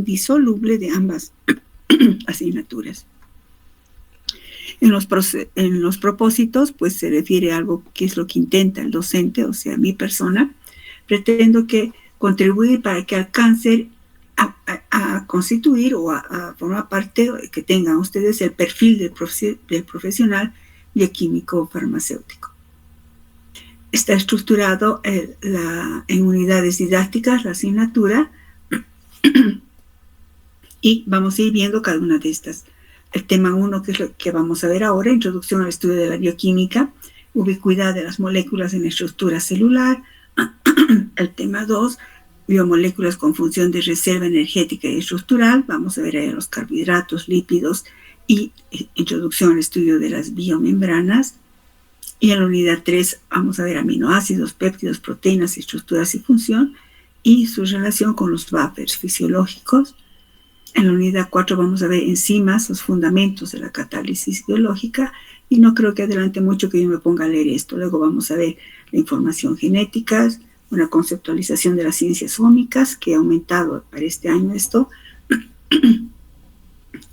indisoluble de ambas asignaturas. En los propósitos, pues se refiere a algo que es lo que intenta el docente, o sea, mi persona. Pretendo que contribuir para que alcancen a constituir o a formar parte, que tengan ustedes el perfil del profesional bioquímico farmacéutico. Está estructurado en unidades didácticas la asignatura y vamos a ir viendo cada una de estas. El tema 1, que es lo que vamos a ver ahora, introducción al estudio de la bioquímica, ubicuidad de las moléculas en la estructura celular. El tema 2, biomoléculas con función de reserva energética y estructural. Vamos a ver ahí los carbohidratos, lípidos y introducción al estudio de las biomembranas. Y en la unidad 3 vamos a ver aminoácidos, péptidos, proteínas, estructuras y función y su relación con los buffers fisiológicos. En la unidad 4 vamos a ver enzimas, los fundamentos de la catálisis biológica, y no creo que adelante mucho que yo me ponga a leer esto. Luego vamos a ver la información genética, una conceptualización de las ciencias ómicas, que ha aumentado para este año esto,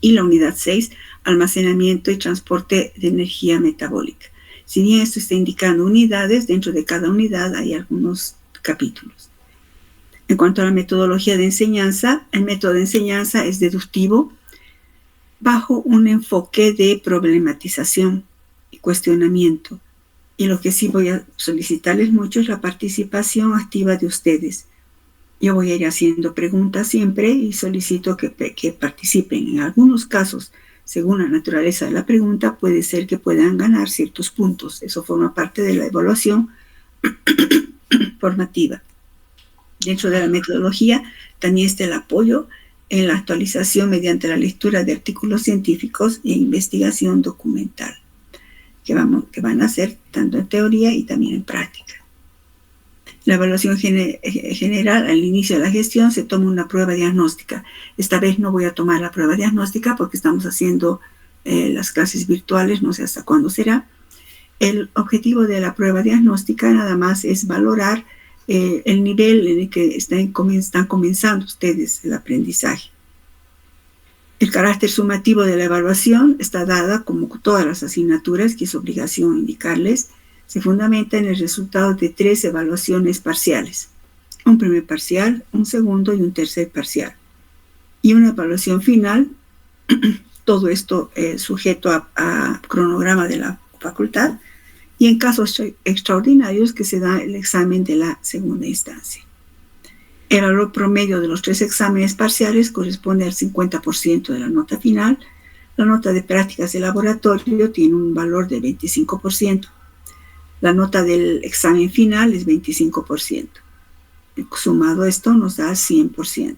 y la unidad 6, almacenamiento y transporte de energía metabólica. Si bien esto está indicando unidades, dentro de cada unidad hay algunos capítulos. En cuanto a la metodología de enseñanza, el método de enseñanza es deductivo bajo un enfoque de problematización y cuestionamiento. Y lo que sí voy a solicitarles mucho es la participación activa de ustedes. Yo voy a ir haciendo preguntas siempre y solicito que participen. En algunos casos, según la naturaleza de la pregunta, puede ser que puedan ganar ciertos puntos. Eso forma parte de la evaluación formativa. Dentro de la metodología también está el apoyo en la actualización mediante la lectura de artículos científicos e investigación documental, que van a hacer tanto en teoría y también en práctica. La evaluación general, al inicio de la gestión, se toma una prueba diagnóstica. Esta vez no voy a tomar la prueba diagnóstica porque estamos haciendo las clases virtuales, no sé hasta cuándo será. El objetivo de la prueba diagnóstica nada más es valorar el nivel en el que están comenzando ustedes el aprendizaje. El carácter sumativo de la evaluación está dada, como todas las asignaturas, que es obligación indicarles, se fundamenta en el resultado de 3 evaluaciones parciales, un primer parcial, un segundo y un tercer parcial, y una evaluación final, todo esto sujeto a cronograma de la facultad, y en casos extraordinarios que se da el examen de la segunda instancia. El valor promedio de los 3 exámenes parciales corresponde al 50% de la nota final. La nota de prácticas de laboratorio tiene un valor de 25%. La nota del examen final es 25%. Sumado esto nos da 100%.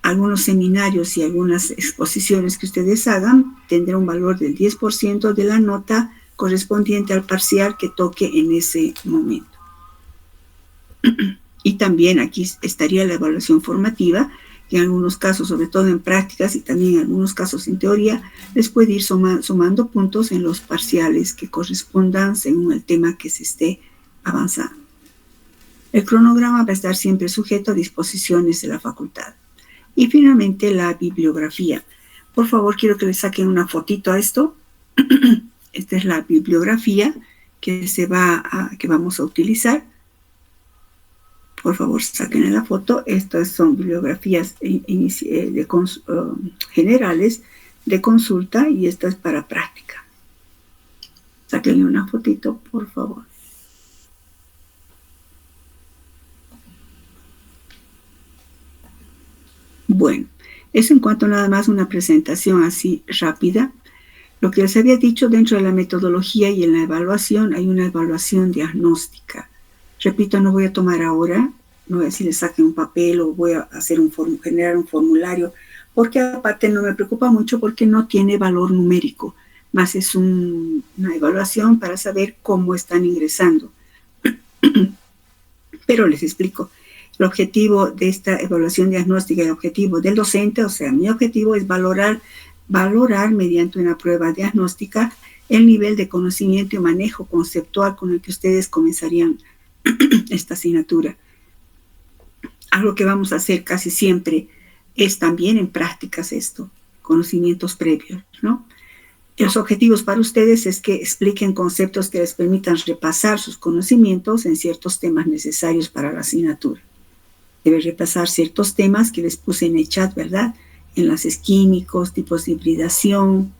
Algunos seminarios y algunas exposiciones que ustedes hagan tendrán un valor del 10% de la nota correspondiente al parcial que toque en ese momento. Y también aquí estaría la evaluación formativa, que en algunos casos, sobre todo en prácticas y también en algunos casos en teoría, les puede ir sumando puntos en los parciales que correspondan según el tema que se esté avanzando. El cronograma va a estar siempre sujeto a disposiciones de la facultad. Y finalmente la bibliografía. Por favor, quiero que le saquen una fotito a esto. Esta es la bibliografía que vamos a utilizar. Por favor, saquen la foto. Estas son bibliografías generales de consulta y esta es para práctica. Sáquenle una fotito, por favor. Bueno, eso en cuanto nada más una presentación así rápida. Lo que les había dicho, dentro de la metodología y en la evaluación hay una evaluación diagnóstica. Repito, no voy a tomar ahora, no voy a decir le saquen un papel o voy a hacer generar un formulario, porque aparte no me preocupa mucho porque no tiene valor numérico, más es una evaluación para saber cómo están ingresando. Pero les explico. El objetivo de esta evaluación diagnóstica, el objetivo del docente, o sea, mi objetivo es valorar mediante una prueba diagnóstica el nivel de conocimiento y manejo conceptual con el que ustedes comenzarían esta asignatura. Algo que vamos a hacer casi siempre es también en prácticas esto, conocimientos previos, ¿no? Los objetivos para ustedes es que expliquen conceptos que les permitan repasar sus conocimientos en ciertos temas necesarios para la asignatura. Deben repasar ciertos temas que les puse en el chat, ¿verdad? Enlaces químicos, tipos de hibridación,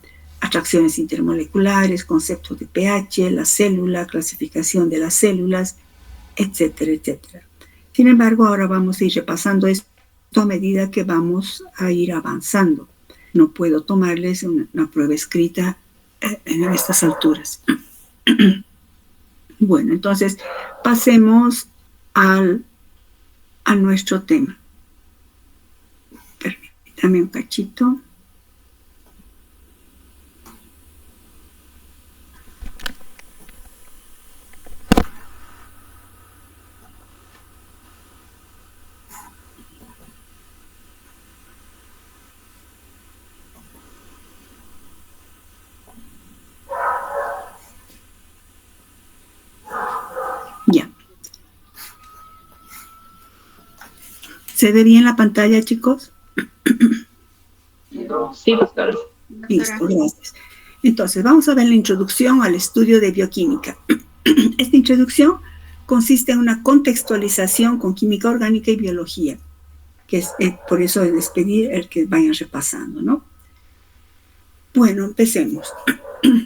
atracciones intermoleculares, conceptos de pH, la célula, clasificación de las células, etcétera, etcétera. Sin embargo, ahora vamos a ir repasando esto a medida que vamos a ir avanzando. No puedo tomarles una prueba escrita en estas alturas. Bueno, entonces pasemos a nuestro tema. Permítame un cachito. Ya. ¿Se ve bien la pantalla, chicos? Sí, doctora. Listo, gracias. Entonces, vamos a ver la introducción al estudio de bioquímica. Esta introducción consiste en una contextualización con química orgánica y biología, que es por eso les pedí el que vayan repasando, ¿no? Bueno, empecemos.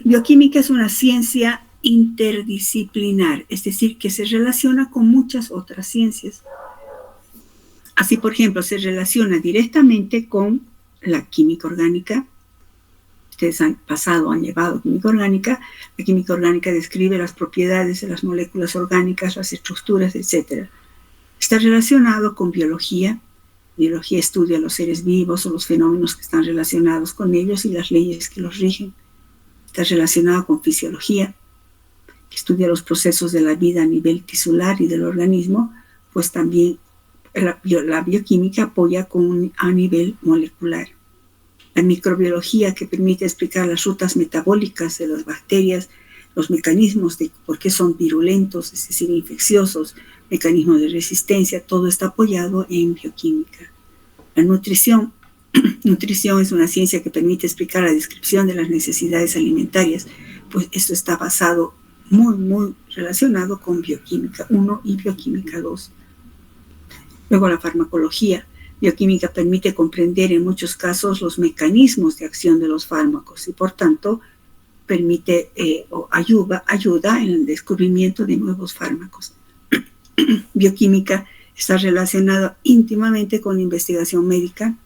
Bioquímica es una ciencia interdisciplinar, es decir, que se relaciona con muchas otras ciencias. Así, por ejemplo, se relaciona directamente con la química orgánica. Ustedes han llevado química orgánica. La química orgánica describe las propiedades de las moléculas orgánicas, las estructuras, etc. Está relacionado con biología. Biología estudia los seres vivos o los fenómenos que están relacionados con ellos y las leyes que los rigen. Está relacionado con fisiología, que estudia los procesos de la vida a nivel tisular y del organismo, pues también la bioquímica apoya a nivel molecular. La microbiología, que permite explicar las rutas metabólicas de las bacterias, los mecanismos de por qué son virulentos, es decir, infecciosos, mecanismos de resistencia, todo está apoyado en bioquímica. La nutrición. Nutrición es una ciencia que permite explicar la descripción de las necesidades alimentarias, pues esto está basado muy relacionado con bioquímica 1 y bioquímica 2. Luego la farmacología. Bioquímica permite comprender en muchos casos los mecanismos de acción de los fármacos y por tanto permite ayuda en el descubrimiento de nuevos fármacos. Bioquímica está relacionada íntimamente con la investigación médica,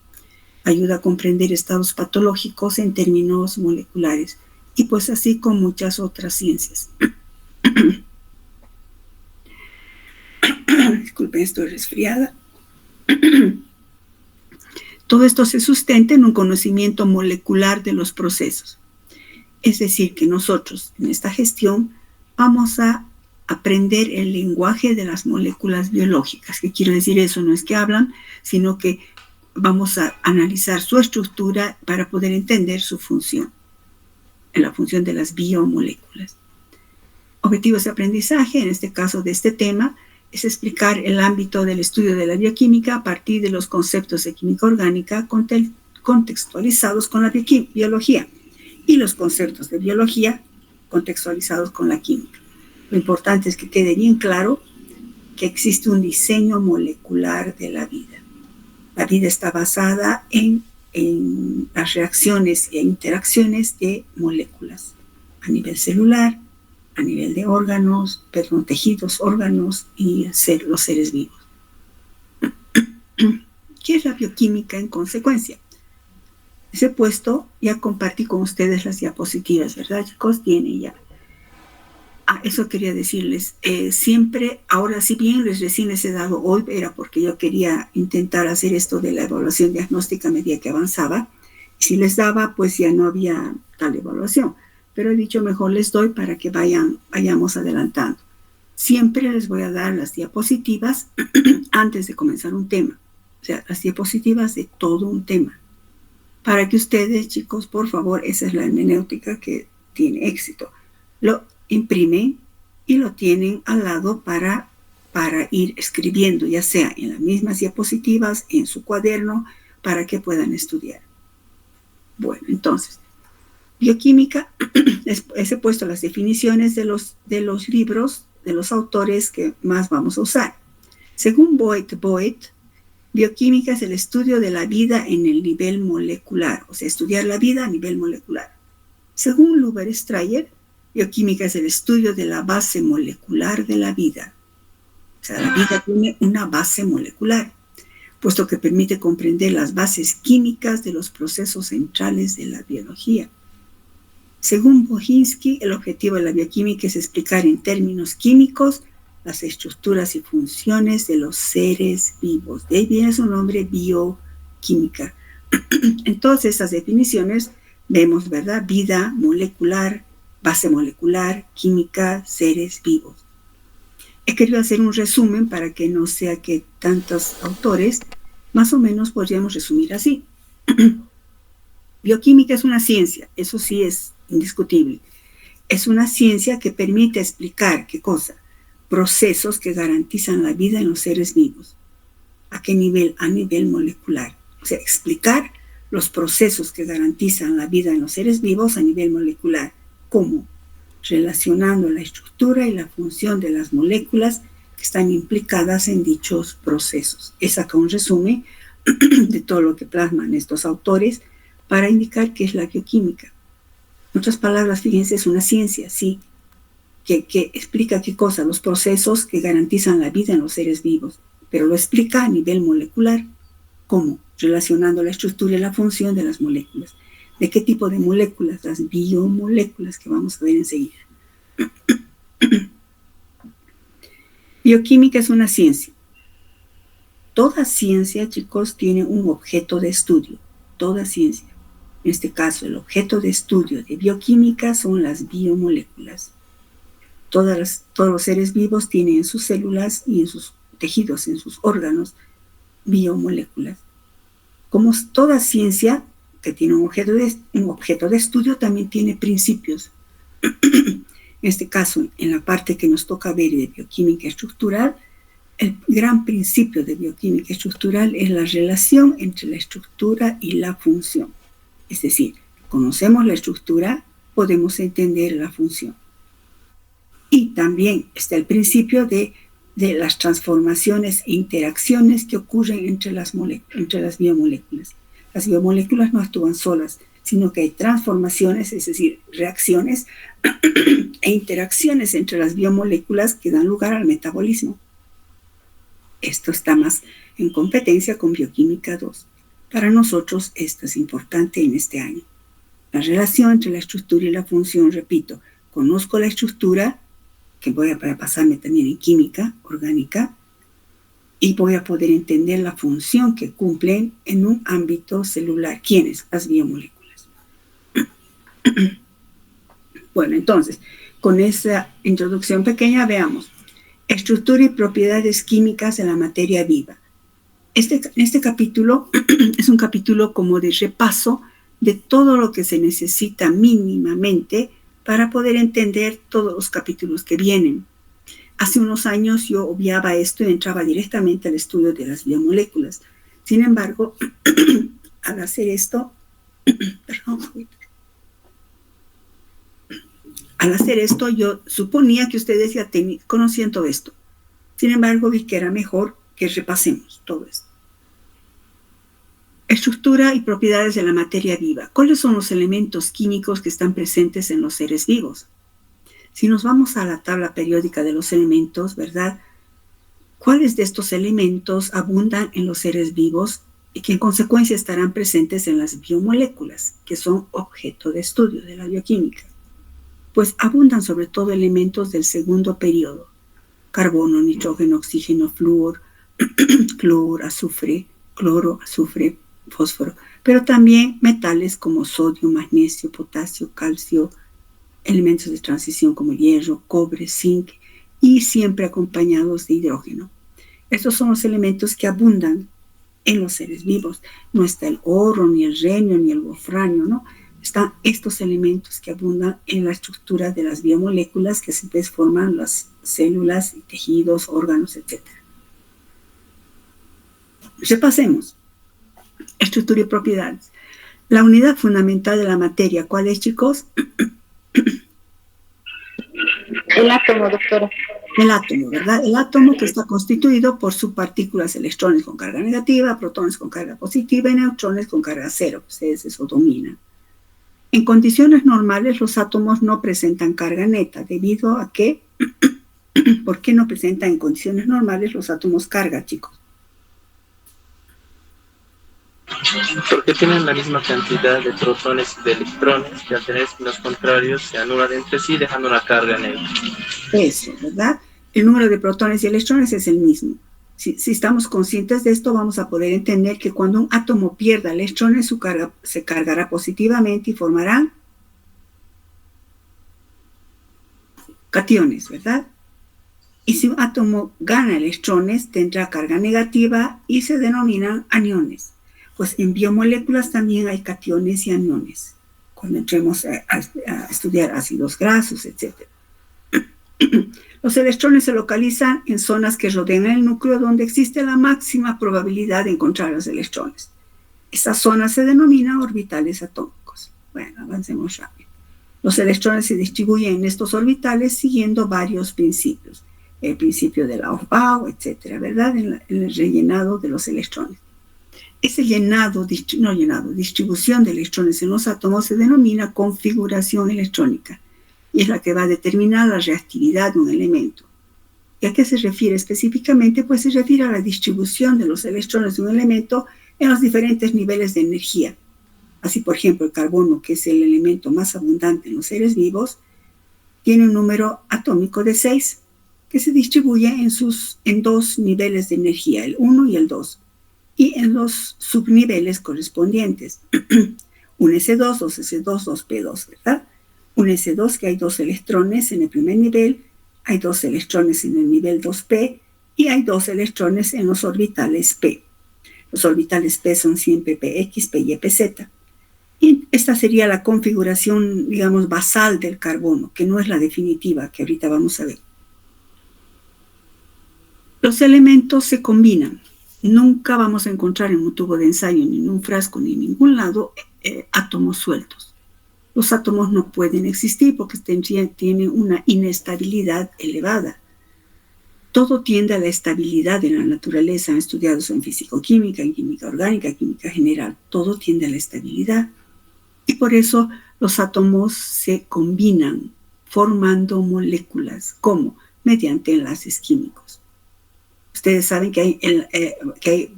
ayuda a comprender estados patológicos en términos moleculares y pues así con muchas otras ciencias. Disculpen, estoy resfriada. Todo esto se sustenta en un conocimiento molecular de los procesos. Es decir, que nosotros en esta gestión vamos a aprender el lenguaje de las moléculas biológicas. ¿Qué quiero decir eso? No es que hablan, sino que vamos a analizar su estructura para poder entender su función, la función de las biomoléculas. Objetivos de aprendizaje, en este caso de este tema, es explicar el ámbito del estudio de la bioquímica a partir de los conceptos de química orgánica contextualizados con la biología y los conceptos de biología contextualizados con la química. Lo importante es que quede bien claro que existe un diseño molecular de la vida. La vida está basada en las reacciones e interacciones de moléculas a nivel celular, a nivel de órganos, tejidos, órganos y los seres vivos. ¿Qué es la bioquímica en consecuencia? Ese puesto ya compartí con ustedes las diapositivas, ¿verdad, chicos? Tienen ya. Eso quería decirles. Siempre, ahora si bien recién les he dado hoy, era porque yo quería intentar hacer esto de la evaluación diagnóstica a medida que avanzaba. Si les daba, pues ya no había tal evaluación. Pero he dicho, mejor les doy para que vayamos adelantando. Siempre les voy a dar las diapositivas antes de comenzar un tema. O sea, las diapositivas de todo un tema. Para que ustedes, chicos, por favor, esa es la hermenéutica que tiene éxito. Lo imprimen y lo tienen al lado para ir escribiendo, ya sea en las mismas diapositivas, en su cuaderno, para que puedan estudiar. Bueno, entonces, bioquímica, he puesto las definiciones de los libros, de los autores que más vamos a usar. Según Boyd, bioquímica es el estudio de la vida en el nivel molecular, o sea, estudiar la vida a nivel molecular. Según Luber Strayer, bioquímica es el estudio de la base molecular de la vida. O sea, la vida tiene una base molecular, puesto que permite comprender las bases químicas de los procesos centrales de la biología. Según Bohinski, el objetivo de la bioquímica es explicar en términos químicos las estructuras y funciones de los seres vivos. De ahí viene su nombre, bioquímica. En todas estas definiciones vemos, ¿verdad? Vida molecular, base molecular, química, seres vivos. He querido hacer un resumen para que no sea que tantos autores, más o menos podríamos resumir así. Bioquímica es una ciencia, eso sí es indiscutible. Es una ciencia que permite explicar, ¿qué cosa? Procesos que garantizan la vida en los seres vivos. ¿A qué nivel? A nivel molecular. O sea, explicar los procesos que garantizan la vida en los seres vivos a nivel molecular. ¿Cómo? Relacionando la estructura y la función de las moléculas que están implicadas en dichos procesos. Es acá un resumen de todo lo que plasman estos autores para indicar qué es la bioquímica. En otras palabras, fíjense, es una ciencia, sí, que explica qué cosa, los procesos que garantizan la vida en los seres vivos, pero lo explica a nivel molecular. ¿Cómo? Relacionando la estructura y la función de las moléculas. ¿De qué tipo de moléculas? Las biomoléculas que vamos a ver enseguida. Bioquímica es una ciencia. Toda ciencia, chicos, tiene un objeto de estudio. Toda ciencia. En este caso, el objeto de estudio de bioquímica son las biomoléculas. Todos los seres vivos tienen en sus células y en sus tejidos, en sus órganos, biomoléculas. Como toda ciencia que tiene un objeto de estudio, también tiene principios. En este caso, en la parte que nos toca ver de bioquímica estructural, el gran principio de bioquímica estructural es la relación entre la estructura y la función. Es decir, conocemos la estructura, podemos entender la función. Y también está el principio de las transformaciones e interacciones que ocurren entre las biomoléculas. Las biomoléculas no actúan solas, sino que hay transformaciones, es decir, reacciones e interacciones entre las biomoléculas que dan lugar al metabolismo. Esto está más en competencia con Bioquímica 2. Para nosotros esto es importante en este año. La relación entre la estructura y la función, repito, conozco la estructura, que voy a pasarme también en química orgánica, y voy a poder entender la función que cumplen en un ámbito celular. ¿Quiénes? Las biomoléculas. Bueno, entonces, con esa introducción pequeña, veamos. Estructura y propiedades químicas de la materia viva. Este capítulo es un capítulo como de repaso de todo lo que se necesita mínimamente para poder entender todos los capítulos que vienen. Hace unos años yo obviaba esto y entraba directamente al estudio de las biomoléculas. Sin embargo, al hacer esto, yo suponía que ustedes ya conocían todo esto. Sin embargo, vi que era mejor que repasemos todo esto. Estructura y propiedades de la materia viva. ¿Cuáles son los elementos químicos que están presentes en los seres vivos? Si nos vamos a la tabla periódica de los elementos, ¿verdad? ¿Cuáles de estos elementos abundan en los seres vivos y que en consecuencia estarán presentes en las biomoléculas, que son objeto de estudio de la bioquímica? Pues abundan sobre todo elementos del segundo periodo: carbono, nitrógeno, oxígeno, flúor, cloro, azufre, fósforo, pero también metales como sodio, magnesio, potasio, calcio, elementos de transición como hierro, cobre, zinc, y siempre acompañados de hidrógeno. Estos son los elementos que abundan en los seres vivos. No está el oro, ni el renio, ni el wolframio, ¿no? Están estos elementos que abundan en la estructura de las biomoléculas que se forman las células, tejidos, órganos, etc. Repasemos. Estructura y propiedades. La unidad fundamental de la materia, ¿cuál es, chicos? El átomo, doctora. El átomo, ¿verdad? El átomo que está constituido por subpartículas, electrones con carga negativa, protones con carga positiva y neutrones con carga cero. Ustedes eso dominan. En condiciones normales, los átomos no presentan carga neta, debido a que, ¿por qué no presentan en condiciones normales los átomos carga, chicos? Porque tienen la misma cantidad de protones y de electrones, que al tener signos contrarios se anulan entre sí, dejando una carga neutra. Eso, ¿verdad? El número de protones y electrones es el mismo. Si estamos conscientes de esto, vamos a poder entender que cuando un átomo pierda electrones, su carga se cargará positivamente y formarán cationes, ¿verdad? Y si un átomo gana electrones, tendrá carga negativa y se denominan aniones. Pues en biomoléculas también hay cationes y aniones, cuando entremos a estudiar ácidos grasos, etc. Los electrones se localizan en zonas que rodean el núcleo donde existe la máxima probabilidad de encontrar los electrones. Estas zonas se denominan orbitales atómicos. Bueno, avancemos rápido. Los electrones se distribuyen en estos orbitales siguiendo varios principios. El principio de la Aufbau, etcétera, ¿verdad? En el rellenado de los electrones. Ese distribución de electrones en los átomos se denomina configuración electrónica y es la que va a determinar la reactividad de un elemento. ¿Y a qué se refiere específicamente? Pues se refiere a la distribución de los electrones de un elemento en los diferentes niveles de energía. Así, por ejemplo, el carbono, que es el elemento más abundante en los seres vivos, tiene un número atómico de 6, que se distribuye en dos niveles de energía, el 1 y el 2, y en los subniveles correspondientes. Un S2, 2S2, 2P2, ¿verdad? Un S2 que hay 2 electrones en el primer nivel, hay 2 electrones en el nivel 2P y hay 2 electrones en los orbitales P. Los orbitales P son siempre PX, PY, PZ. Y esta sería la configuración, digamos, basal del carbono, que no es la definitiva, que ahorita vamos a ver. Los elementos se combinan. Nunca vamos a encontrar en un tubo de ensayo, ni en un frasco, ni en ningún lado, átomos sueltos. Los átomos no pueden existir porque tienen una inestabilidad elevada. Todo tiende a la estabilidad en la naturaleza. Han estudiado eso en físico-química, en química orgánica, química general. Todo tiende a la estabilidad. Y por eso los átomos se combinan formando moléculas. ¿Cómo? Mediante enlaces químicos. Ustedes saben que hay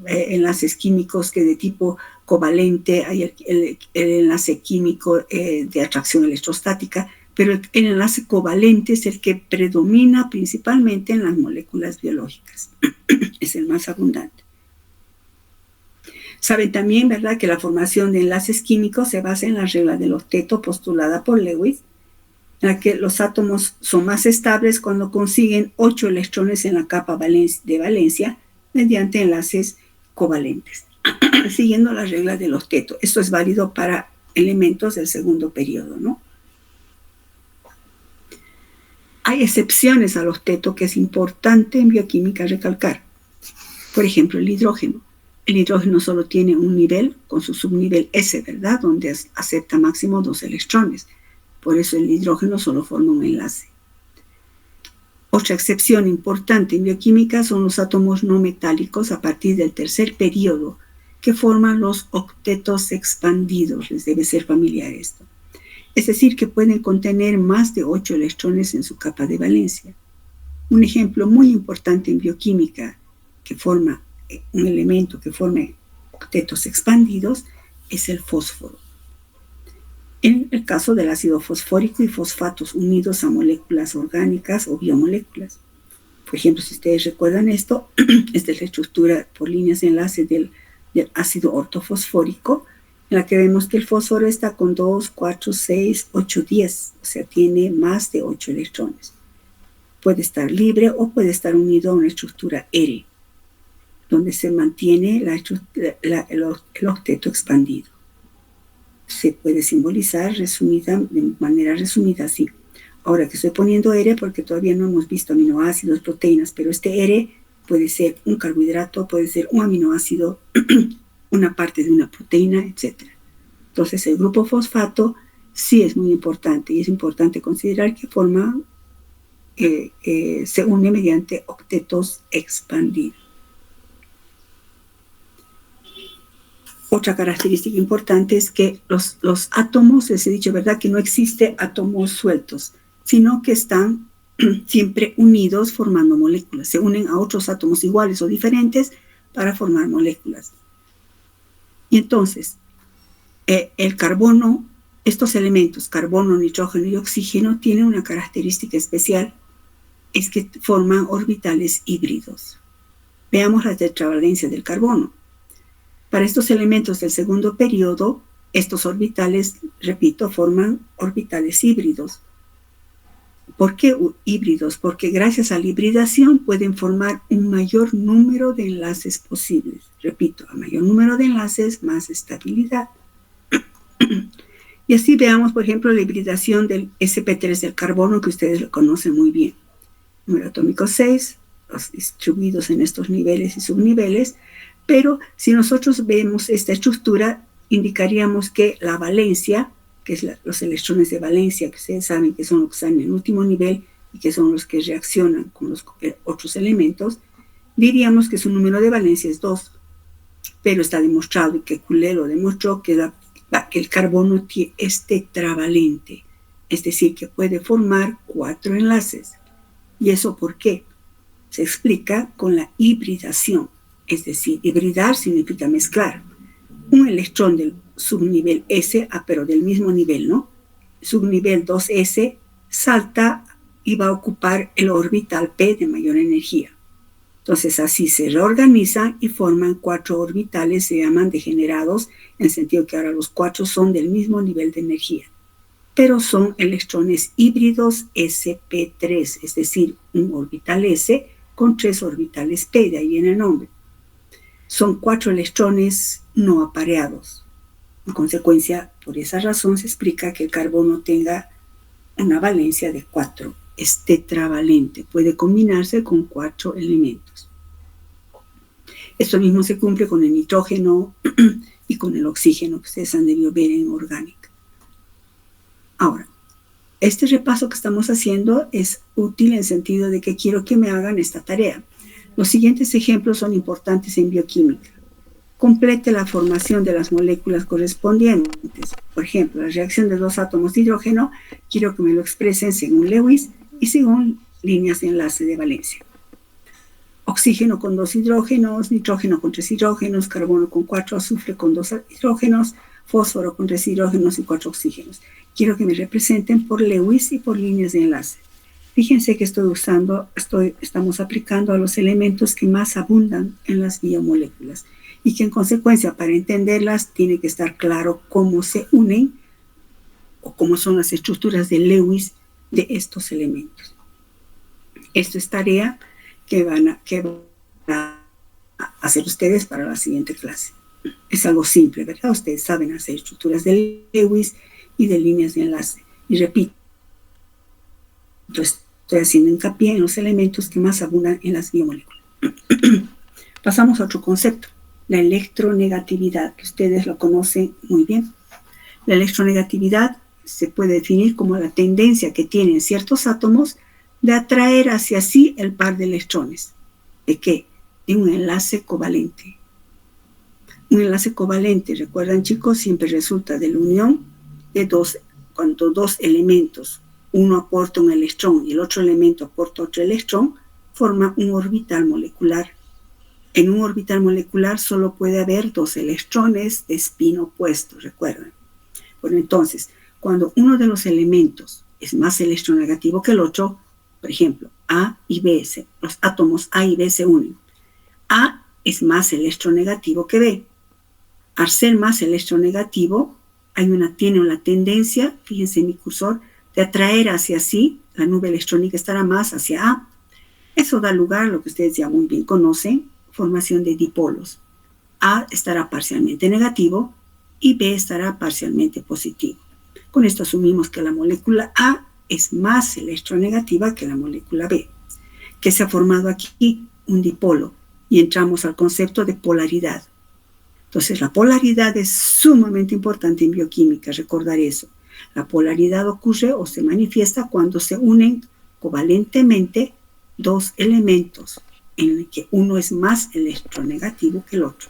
enlaces químicos que de tipo covalente, hay el enlace químico de atracción electrostática, pero el enlace covalente es el que predomina principalmente en las moléculas biológicas. Es el más abundante. Saben también, ¿verdad?, que la formación de enlaces químicos se basa en la regla del octeto postulada por Lewis, en la que los átomos son más estables cuando consiguen 8 electrones en la capa de valencia mediante enlaces covalentes, siguiendo la regla del octeto. Esto es válido para elementos del segundo periodo, ¿no? Hay excepciones al octeto que es importante en bioquímica recalcar. Por ejemplo, el hidrógeno. El hidrógeno solo tiene un nivel con su subnivel S, ¿verdad?, donde acepta máximo 2 electrones. Por eso el hidrógeno solo forma un enlace. Otra excepción importante en bioquímica son los átomos no metálicos a partir del tercer periodo, que forman los octetos expandidos. Les debe ser familiar esto. Es decir, que pueden contener más de 8 electrones en su capa de valencia. Un ejemplo muy importante en bioquímica que forma un elemento que forme octetos expandidos es el fósforo. En el caso del ácido fosfórico y fosfatos unidos a moléculas orgánicas o biomoléculas. Por ejemplo, si ustedes recuerdan esto, esta es la estructura por líneas de enlace del ácido ortofosfórico, en la que vemos que el fósforo está con 2, 4, 6, 8, 10, o sea, tiene más de 8 electrones. Puede estar libre o puede estar unido a una estructura R, donde se mantiene el octeto expandido. Se puede simbolizar de manera resumida así. Ahora que estoy poniendo R porque todavía no hemos visto aminoácidos, proteínas, pero este R puede ser un carbohidrato, puede ser un aminoácido, una parte de una proteína, etc. Entonces, el grupo fosfato sí es muy importante y es importante considerar que se une mediante octetos expandidos. Otra característica importante es que los átomos, les he dicho, ¿verdad?, que no existe átomos sueltos, sino que están siempre unidos formando moléculas. Se unen a otros átomos iguales o diferentes para formar moléculas. Y entonces, el carbono, estos elementos, carbono, nitrógeno y oxígeno, tienen una característica especial, es que forman orbitales híbridos. Veamos la tetravalencia del carbono. Para estos elementos del segundo periodo, estos orbitales, repito, forman orbitales híbridos. ¿Por qué híbridos? Porque gracias a la hibridación pueden formar un mayor número de enlaces posibles. Repito, a mayor número de enlaces, más estabilidad. Y así veamos, por ejemplo, la hibridación del sp3 del carbono, que ustedes lo conocen muy bien. Número atómico 6, los distribuidos en estos niveles y subniveles. Pero si nosotros vemos esta estructura, indicaríamos que la valencia, que es los electrones de valencia, que ustedes saben que son los que están en el último nivel y que son los que reaccionan con los otros elementos, diríamos que su número de valencia es 2. Pero está demostrado, y que Coué lo demostró, que el carbono es tetravalente, es decir, que puede formar 4 enlaces. ¿Y eso por qué? Se explica con la hibridación. Es decir, hibridar significa mezclar. Un electrón del subnivel S, pero del mismo nivel, ¿no? Subnivel 2S salta y va a ocupar el orbital P de mayor energía. Entonces así se reorganizan y forman 4 orbitales, se llaman degenerados, en el sentido que ahora los 4 son del mismo nivel de energía. Pero son electrones híbridos sp3, es decir, un orbital S con 3 orbitales P, de ahí viene el nombre. Son 4 electrones no apareados. En consecuencia, por esa razón se explica que el carbono tenga una valencia de 4. Es tetravalente, puede combinarse con 4 elementos. Esto mismo se cumple con el nitrógeno y con el oxígeno, que ustedes han debido ver en orgánica. Ahora, este repaso que estamos haciendo es útil en el sentido de que quiero que me hagan esta tarea. Los siguientes ejemplos son importantes en bioquímica. Complete la formación de las moléculas correspondientes. Por ejemplo, la reacción de 2 átomos de hidrógeno, quiero que me lo expresen según Lewis y según líneas de enlace de valencia. Oxígeno con 2 hidrógenos, nitrógeno con 3 hidrógenos, carbono con 4, azufre con 2 hidrógenos, fósforo con 3 hidrógenos y 4 oxígenos. Quiero que me representen por Lewis y por líneas de enlace. Fíjense que estamos aplicando a los elementos que más abundan en las biomoléculas y que en consecuencia para entenderlas tiene que estar claro cómo se unen o cómo son las estructuras de Lewis de estos elementos. Esto es tarea que van a hacer ustedes para la siguiente clase. Es algo simple, ¿verdad? Ustedes saben hacer estructuras de Lewis y de líneas de enlace. Y repito, estoy haciendo hincapié en los elementos que más abundan en las biomoléculas. Pasamos a otro concepto, la electronegatividad, que ustedes lo conocen muy bien. La electronegatividad se puede definir como la tendencia que tienen ciertos átomos de atraer hacia sí el par de electrones. ¿De qué? De un enlace covalente. Un enlace covalente, recuerdan chicos, siempre resulta de la unión de cuando 2 elementos, uno aporta un electrón y el otro elemento aporta otro electrón, forma un orbital molecular. En un orbital molecular solo puede haber 2 electrones de spin opuesto, recuerden. Bueno, entonces, cuando uno de los elementos es más electronegativo que el otro, por ejemplo, A y B, los átomos A y B se unen. A es más electronegativo que B. Al ser más electronegativo, tiene una tendencia, fíjense en mi cursor, de atraer hacia sí, la nube electrónica estará más hacia A. Eso da lugar a lo que ustedes ya muy bien conocen, formación de dipolos. A estará parcialmente negativo y B estará parcialmente positivo. Con esto asumimos que la molécula A es más electronegativa que la molécula B. ¿Qué se ha formado aquí? Un dipolo. Y entramos al concepto de polaridad. Entonces, la polaridad es sumamente importante en bioquímica, recordar eso. La polaridad ocurre o se manifiesta cuando se unen covalentemente dos elementos, en el que uno es más electronegativo que el otro.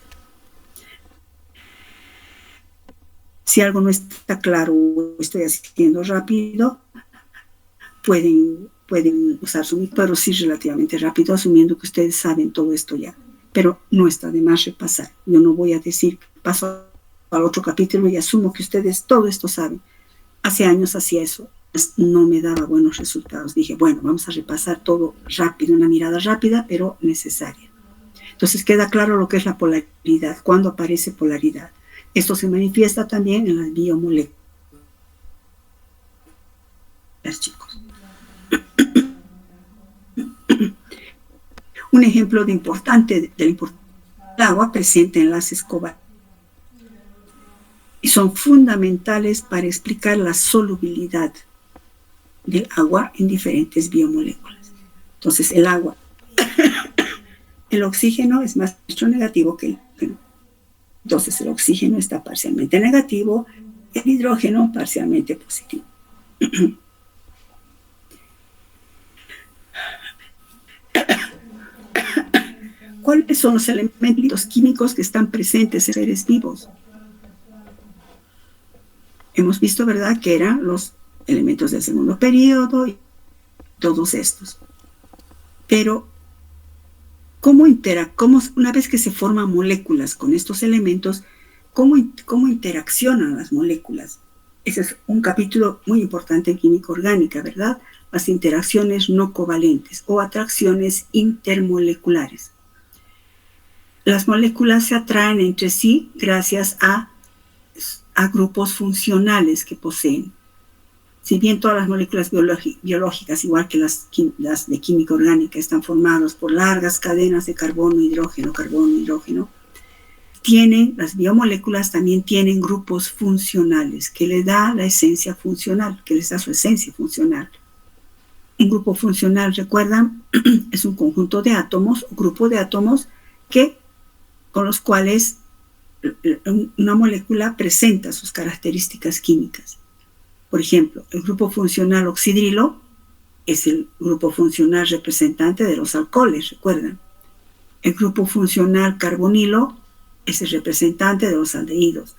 Si algo no está claro o estoy haciendo rápido, pueden usar su micro, pero sí relativamente rápido, asumiendo que ustedes saben todo esto ya. Pero no está de más repasar. Yo no voy a decir, paso al otro capítulo y asumo que ustedes todo esto saben. Hace años hacía eso, no me daba buenos resultados. Dije, bueno, vamos a repasar todo rápido, una mirada rápida, pero necesaria. Entonces queda claro lo que es la polaridad, cuándo aparece polaridad. Esto se manifiesta también en las biomoléculas, chicos. Un ejemplo del agua presenta enlaces covalentes y son fundamentales para explicar la solubilidad del agua en diferentes biomoléculas. Entonces, el agua, el oxígeno es más electronegativo que el hidrógeno. Entonces, el oxígeno está parcialmente negativo, el hidrógeno parcialmente positivo. ¿Cuáles son los elementos químicos que están presentes en seres vivos? Hemos visto, ¿verdad?, que eran los elementos del segundo periodo y todos estos. Pero, ¿cómo una vez que se forman moléculas con estos elementos, cómo interaccionan las moléculas? Ese es un capítulo muy importante en química orgánica, ¿verdad? Las interacciones no covalentes o atracciones intermoleculares. Las moléculas se atraen entre sí gracias a grupos funcionales que poseen. Si bien todas las moléculas biológicas, igual que las de química orgánica, están formadas por largas cadenas de carbono, hidrógeno, las biomoléculas también tienen grupos funcionales que les da la esencia funcional, que les da su esencia funcional. Un grupo funcional, recuerdan, es un conjunto de átomos o grupo de átomos con los cuales una molécula presenta sus características químicas. Por ejemplo, el grupo funcional oxidrilo es el grupo funcional representante de los alcoholes, recuerdan. El grupo funcional carbonilo es el representante de los aldehídos.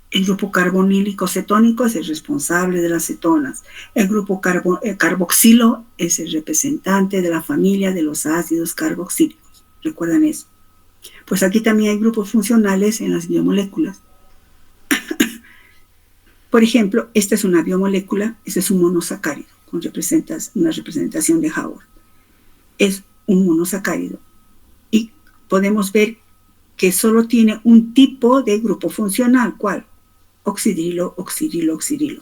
El grupo carbonílico cetónico es el responsable de las cetonas. El grupo carboxilo es el representante de la familia de los ácidos carboxílicos. ¿Recuerdan eso? Pues aquí también hay grupos funcionales en las biomoléculas. Por ejemplo, esta es una biomolécula, este es un monosacárido, con una representación de Howard. Es un monosacárido. Y podemos ver que solo tiene un tipo de grupo funcional. ¿Cuál? Oxidrilo,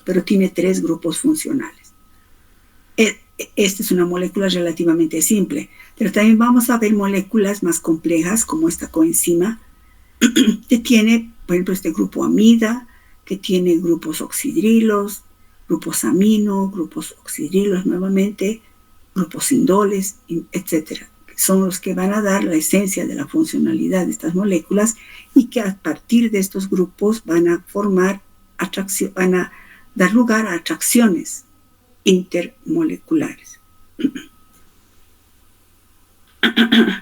pero tiene 3 grupos funcionales. Esta es una molécula relativamente simple, pero también vamos a ver moléculas más complejas, como esta coenzima, que tiene, por ejemplo, este grupo amida, que tiene grupos oxidrilos, grupos amino, grupos oxidrilos nuevamente, grupos indoles, etc. Son los que van a dar la esencia de la funcionalidad de estas moléculas y que a partir de estos grupos van a dar lugar a atracciones intermoleculares.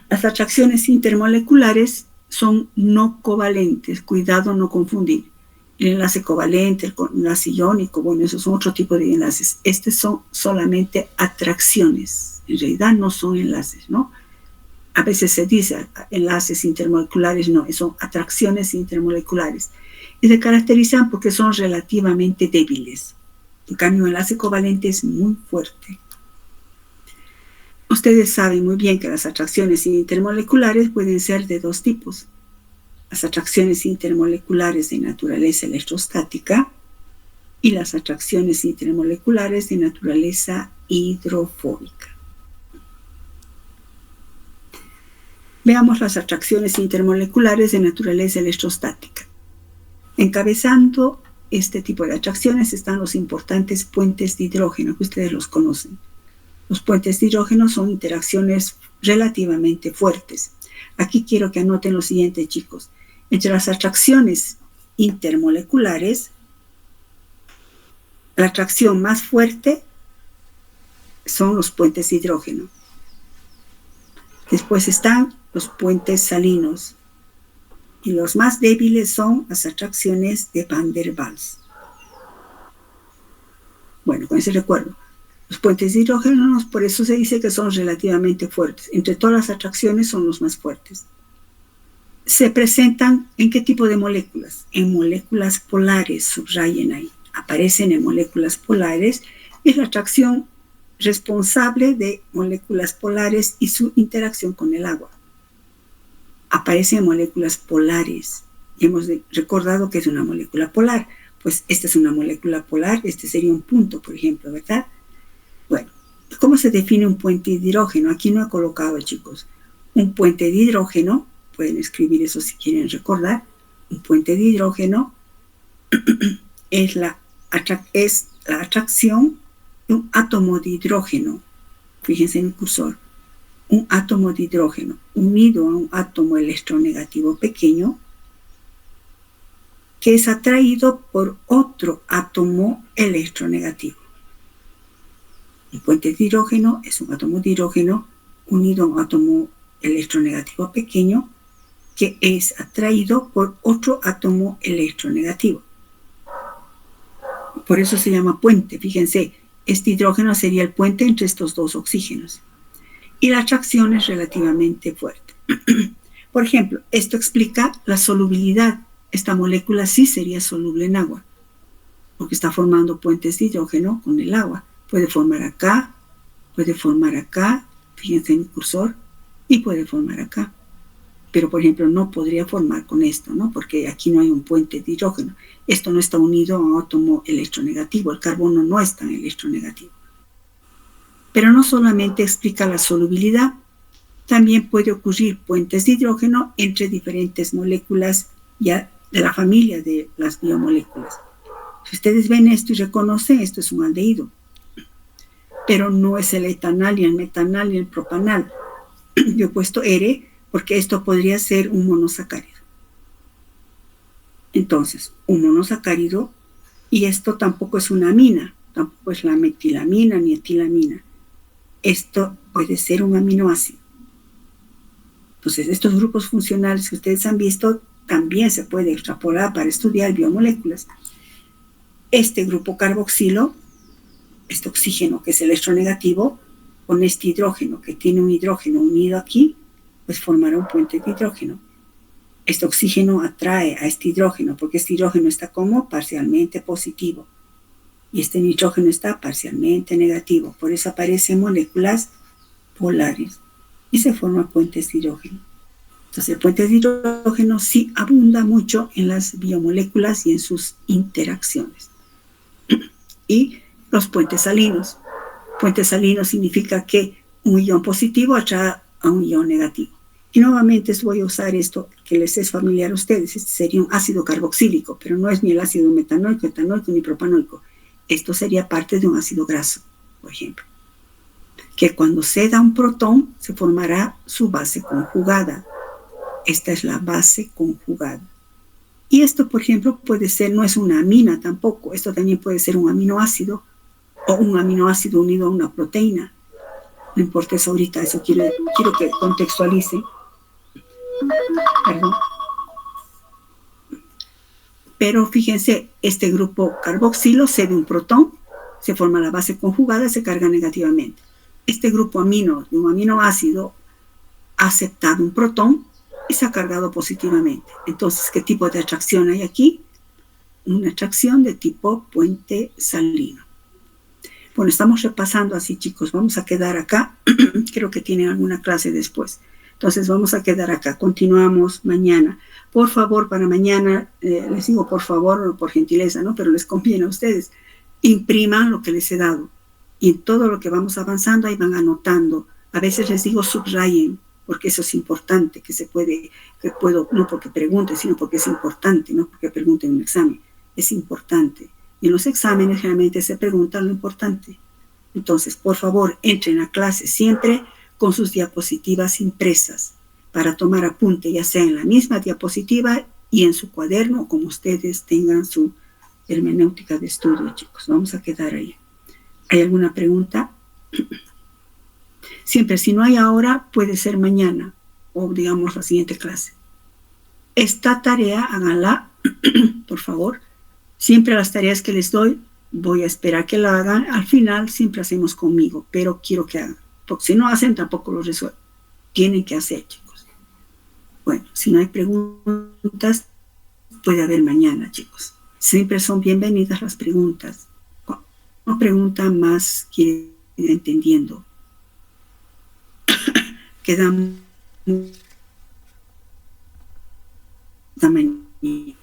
Las atracciones intermoleculares son no covalentes, cuidado no confundir. El enlace covalente, el enlace iónico, bueno, esos son otro tipo de enlaces. Estos son solamente atracciones, en realidad no son enlaces, ¿no? A veces se dice enlaces intermoleculares, no, son atracciones intermoleculares. Y se caracterizan porque son relativamente débiles. En cambio, el enlace covalente es muy fuerte. Ustedes saben muy bien que las atracciones intermoleculares pueden ser de 2 tipos. Las atracciones intermoleculares de naturaleza electrostática y las atracciones intermoleculares de naturaleza hidrofóbica. Veamos las atracciones intermoleculares de naturaleza electrostática. Encabezando este tipo de atracciones están los importantes puentes de hidrógeno, que ustedes los conocen. Los puentes de hidrógeno son interacciones relativamente fuertes. Aquí quiero que anoten lo siguiente, chicos. Entre las atracciones intermoleculares, la atracción más fuerte son los puentes de hidrógeno. Después están los puentes salinos. Y los más débiles son las atracciones de Van der Waals. Bueno, con ese recuerdo. Los puentes de hidrógeno, por eso se dice que son relativamente fuertes. Entre todas las atracciones son los más fuertes. Se presentan ¿en qué tipo de moléculas? En moléculas polares, subrayen ahí. Aparecen en moléculas polares y es la atracción responsable de moléculas polares y su interacción con el agua. Aparecen en moléculas polares. Y hemos recordado que es una molécula polar. Pues esta es una molécula polar, este sería un punto, por ejemplo, ¿verdad? Bueno, ¿cómo se define un puente de hidrógeno? Aquí no he colocado, chicos. Un puente de hidrógeno, pueden escribir eso si quieren recordar. Un puente de hidrógeno es la atracción de un átomo de hidrógeno. Fíjense en el cursor. Un átomo de hidrógeno unido a un átomo electronegativo pequeño que es atraído por otro átomo electronegativo. Un puente de hidrógeno es un átomo de hidrógeno unido a un átomo electronegativo pequeño que es atraído por otro átomo electronegativo. Por eso se llama puente. Fíjense, este hidrógeno sería el puente entre estos dos oxígenos. Y la atracción es relativamente fuerte. Por ejemplo, esto explica la solubilidad. Esta molécula sí sería soluble en agua, porque está formando puentes de hidrógeno con el agua. Puede formar acá, fíjense en el cursor, y puede formar acá. Pero, por ejemplo, no podría formar con esto, ¿no? Porque aquí no hay un puente de hidrógeno. Esto no está unido a un átomo electronegativo. El carbono no es tan electronegativo. Pero no solamente explica la solubilidad, también puede ocurrir puentes de hidrógeno entre diferentes moléculas ya de la familia de las biomoléculas. Si ustedes ven esto y reconocen, esto es un aldehído. Pero no es el etanal, ni el metanal, ni el propanal. Yo he puesto ere porque esto podría ser un monosacárido. Entonces, un monosacárido, y esto tampoco es una amina, tampoco es la metilamina ni etilamina. Esto puede ser un aminoácido. Entonces, estos grupos funcionales que ustedes han visto también se puede extrapolar para estudiar biomoléculas. Este grupo carboxilo, este oxígeno que es electronegativo, con este hidrógeno que tiene un hidrógeno unido aquí, pues formará un puente de hidrógeno. Este oxígeno atrae a este hidrógeno porque este hidrógeno está como parcialmente positivo y este nitrógeno está parcialmente negativo. Por eso aparecen moléculas polares y se forman puentes de hidrógeno. Entonces el puente de hidrógeno sí abunda mucho en las biomoléculas y en sus interacciones. Y los puentes salinos. Puentes salinos significa que un ion positivo atrae a un ion negativo. Y nuevamente voy a usar esto que les es familiar a ustedes. Este sería un ácido carboxílico, pero no es ni el ácido metanoico, etanoico ni propanoico. Esto sería parte de un ácido graso, por ejemplo. Que cuando se da un protón, se formará su base conjugada. Esta es la base conjugada. Y esto, por ejemplo, puede ser, no es una amina tampoco. Esto también puede ser un aminoácido o un aminoácido unido a una proteína. No importa eso ahorita, eso quiero que contextualicen. Perdón. Pero fíjense, este grupo carboxilo cede un protón, se forma la base conjugada, se carga negativamente. Este grupo amino de un aminoácido ha aceptado un protón y se ha cargado positivamente. Entonces, ¿qué tipo de atracción hay aquí? Una atracción de tipo puente salino. Bueno, estamos repasando así, chicos. Vamos a quedar acá. Creo que tienen alguna clase después. Entonces, vamos a quedar acá. Continuamos mañana. Por favor, para mañana, les digo por favor, por gentileza, ¿no? Pero les conviene a ustedes. Impriman lo que les he dado. Y en todo lo que vamos avanzando, ahí van anotando. A veces les digo subrayen, porque eso es importante, no porque pregunten, sino porque es importante, no porque pregunten en un examen. Es importante. Y en los exámenes generalmente se pregunta lo importante. Entonces, por favor, entren a clase siempre con sus diapositivas impresas para tomar apunte, ya sea en la misma diapositiva y en su cuaderno, como ustedes tengan su hermenéutica de estudio, chicos. Vamos a quedar ahí. ¿Hay alguna pregunta? Siempre, si no hay ahora, puede ser mañana o digamos la siguiente clase. Esta tarea, háganla, por favor. Siempre las tareas que les doy, voy a esperar que la hagan. Al final siempre hacemos conmigo, pero quiero que hagan. Porque si no hacen, tampoco lo resuelven. Tienen que hacer, chicos. Bueno, si no hay preguntas, puede haber mañana, chicos. Siempre son bienvenidas las preguntas. Una pregunta más que ir entendiendo. Quedan mañana.